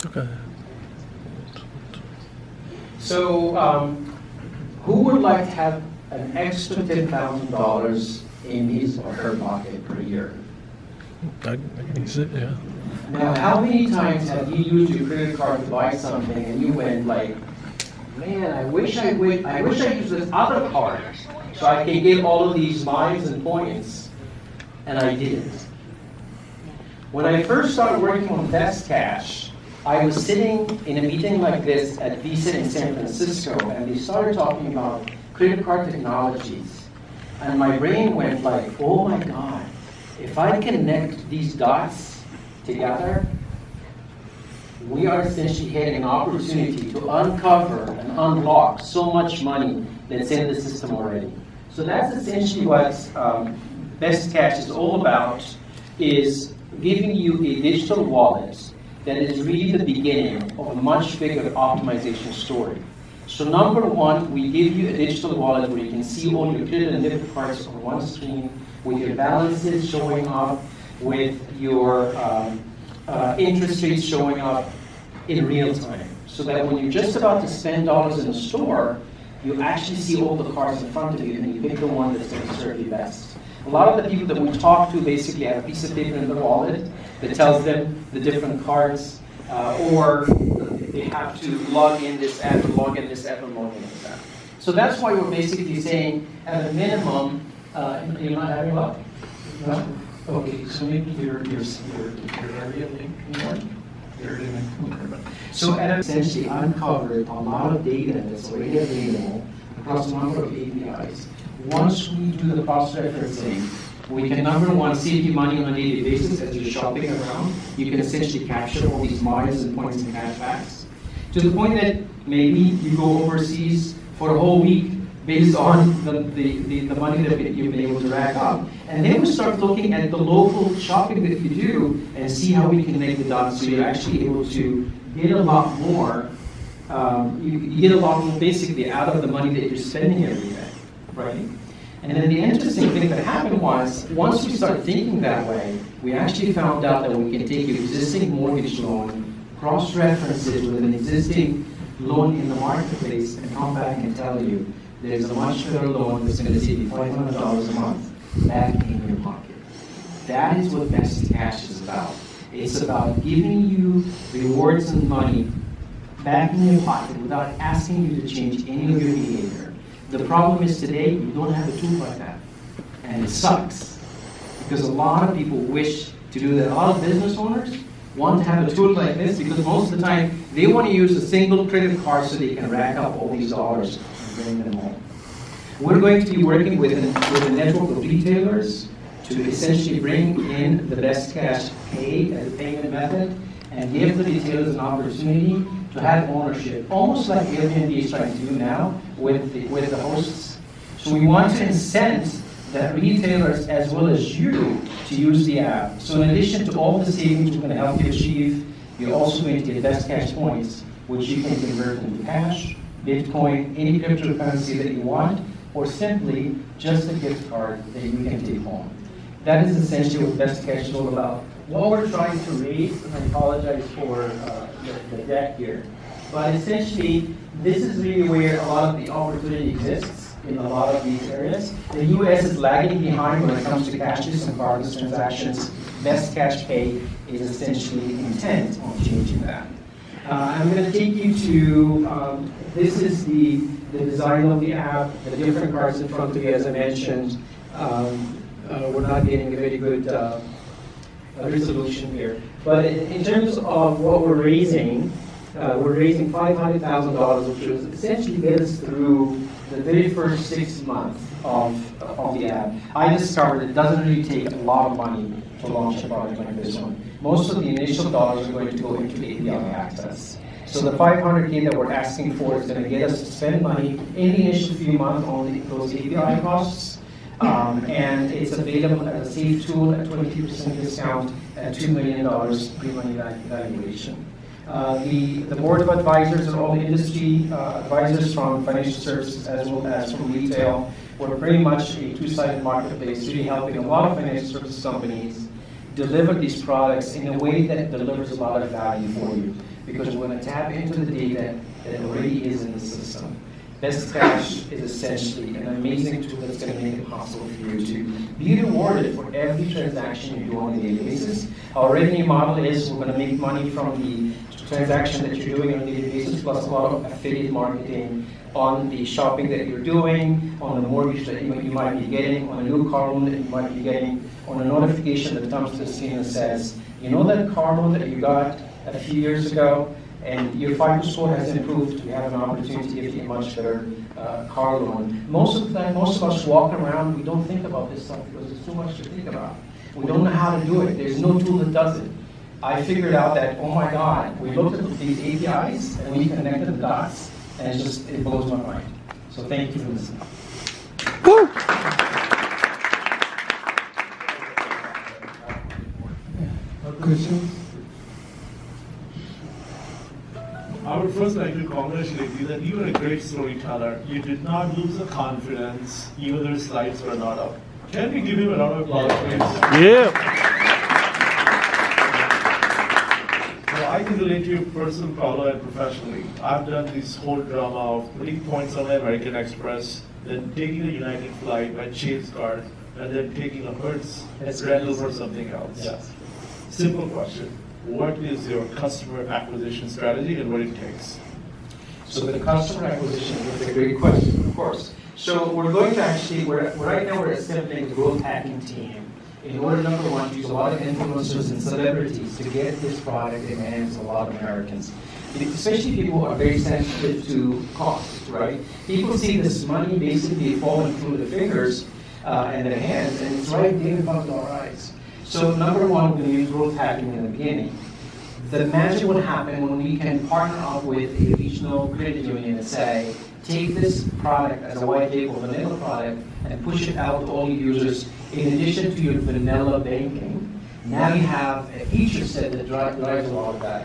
Okay. So, who would like to have an extra $10,000 in his or her pocket per year? I can use it, yeah. Now, how many times have you used your credit card to buy something and you went like, man, I wish I used this other card so I can get all of these miles and points, and I didn't. When I first started working on Best Cash, I was sitting in a meeting like this at Visa in San Francisco, and they started talking about credit card technologies. And my brain went like, oh my God, if I connect these dots together, we are essentially having an opportunity to uncover and unlock so much money that's in the system already. So that's essentially what Best Cash is all about, is giving you a digital wallet that is really the beginning of a much bigger optimization story. So number one, we give you a digital wallet where you can see all your credit and debit cards on one screen, with your balances showing up, with your interest rates showing up in real time. So that when you're just about to spend dollars in the store, you actually see all the cards in front of you and you pick the one that's going to serve you best. A lot of the people that we talk to basically have a piece of paper in their wallet that tells them the different cards, or they have to log in this app, or log in this app, or log in this app. So that's why we're basically saying, at a minimum, you're not having luck? No? Okay, so maybe your area link more. So at essentially uncovered a lot of data that's already available across a number of APIs. Once we do the cross-referencing, we can, number one, save you money on a daily basis as you're shopping around. You can essentially capture all these miles and points and cashbacks, to the point that maybe you go overseas for a whole week based on the money that you've been able to rack up. And then we start looking at the local shopping that you do and see how we can make the dots so you're actually able to get a lot more, you get a lot more basically out of the money that you're spending every day, right? And then the interesting thing that happened was, once we started thinking that way, we actually found out that we can take your existing mortgage loan, cross-reference it with an existing loan in the marketplace, and come back and tell you there's a much better loan that's going to save you $500 a month back in your pocket. That is what Best Cash is about. It's about giving you rewards and money back in your pocket without asking you to change any of your behavior. The problem is today, you don't have a tool like that. And it sucks. Because a lot of people wish to do that. A lot of business owners want to have a tool like this because most of the time they want to use a single credit card so they can rack up all these dollars and bring them home. We're going to be working with a network of retailers to essentially bring in the Best Cash Pay as a payment method and give the retailers an opportunity to have ownership, almost like Airbnb is trying to do now with the hosts. So we want to incent that retailers as well as you to use the app. So in addition to all the savings we're going to help you achieve, you're also going to get Best Cash points, which you can convert into cash, Bitcoin, any cryptocurrency that you want, or simply just a gift card that you can take home. That is essentially what Best Cash is all about. What we're trying to raise, and I apologize for the deck here, but essentially this is really where a lot of the opportunity exists in a lot of these areas. The US is lagging behind when it comes to cashless and cardless transactions. Best Cash Pay is essentially intent on changing that. I'm going to take you to, this is the design of the app, the different cards in front of you, as I mentioned. We're not getting a very good resolution here. But in terms of what we're raising $500,000, which will essentially get us through the very first 6 months of the app. I discovered it doesn't really take a lot of money to launch a product like this one. Most of the initial dollars are going to go into API access. So the $500K that we're asking for is going to get us to spend money in the initial few months on those API costs. And it's available as a safe tool at 22% discount at $2 million pre-money valuation. The board of advisors are all industry advisors from financial services as well as from retail. we're pretty much a two-sided marketplace, really helping a lot of financial services companies deliver these products in a way that delivers a lot of value for you. Because we're going to tap into the data that already is in the system. Best Cash is essentially an amazing tool that's going to make it possible for you to be rewarded for every transaction you do on a daily basis. Our revenue model is we're going to make money from the transaction that you're doing on a daily basis, plus a lot of affiliate marketing on the shopping that you're doing, on the mortgage that you might be getting, on a new car loan that you might be getting, on a notification that comes to the screen and says, you know that car loan that you got a few years ago, and your FICO score has improved, we have an opportunity to give you a much better car loan. Most of the time, most of us walk around, we don't think about this stuff because there's too much to think about. We don't know how to do it. There's no tool that does it. I figured out that, oh my God, we looked at these APIs and we connected the dots, and it blows my mind. So thank you for listening. Woo! Questions? I would first like to congratulate you that you were a great storyteller. You did not lose the confidence, even though your slides were not up. Can we give him a round of applause, please? Yeah. Well, I can relate to you personally, Paolo, and professionally. I've done this whole drama of putting points on the American Express, then taking a United flight by Chase card, and then taking a Hertz rental for something else. Yes. Simple question. What is your customer acquisition strategy and what it takes? So the customer acquisition is a great question, of course. So we're going to actually, right now we're assembling a growth hacking team in order, number one, to use a lot of influencers and celebrities to get this product in the hands of a lot of Americans. Especially people who are very sensitive to costs, right? People see this money basically falling through the fingers and their hands, and it's right there in front of our eyes. So number one, we're going to use growth hacking in the beginning. The magic will happen when we can partner up with a regional credit union and say, take this product as a white label vanilla product and push it out to all your users in addition to your vanilla banking. Now you have a feature set that drives a lot of value.